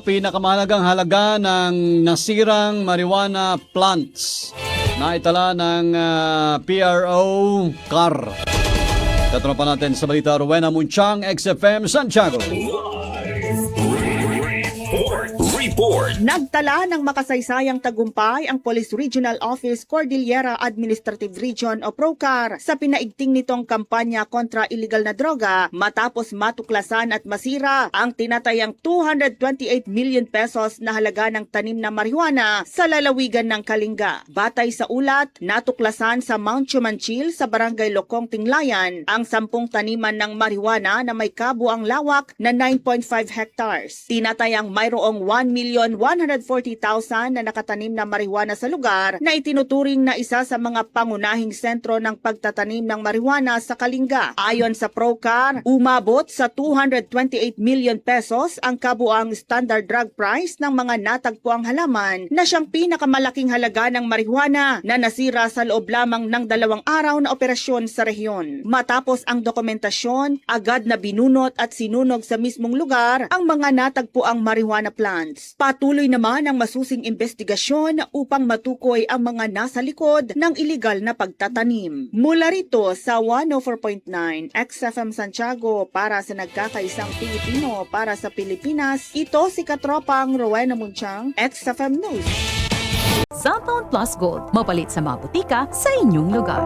Pinakamahalagang halaga ng nasirang marijuana plants na itala ng PRO CAR. Tatanong pa natin sa balita, Rowena Munchang, XFM Santiago. Report. Nagtala ng makasaysayang tagumpay ang Police Regional Office Cordillera Administrative Region o PROCAR sa pinaigting nitong kampanya kontra iligal na droga matapos matuklasan at masira ang tinatayang 228 million pesos na halaga ng tanim na marijuana sa lalawigan ng Kalinga. Batay sa ulat, natuklasan sa Mount Chumanchil sa Barangay Lokong Tinglayan ang 10 taniman ng marijuana na may kabuang lawak na 9.5 hectares. Tinatayang mayroong 1,140,000 na nakatanim na marijuana sa lugar na itinuturing na isa sa mga pangunahing sentro ng pagtatanim ng marijuana sa Kalinga. Ayon sa PROCAR, umabot sa 228 million pesos ang kabuang standard drug price ng mga natagpuang halaman na siyang pinakamalaking halaga ng marijuana na nasira sa loob lamang ng 2 araw na operasyon sa rehiyon. Matapos ang dokumentasyon, agad na binunot at sinunog sa mismong lugar ang mga natagpuang marijuana plants. Patuloy naman ang masusing investigasyon upang matukoy ang mga nasa likod ng iligal na pagtatanim. Mula rito sa 104.9 XFM Santiago para sa nagkakaisang Pilipino para sa Pilipinas, ito si Katropang Rowena Munchang, XFM News. Cellphone Plus Gold, mapalit sa mga butika sa inyong lugar.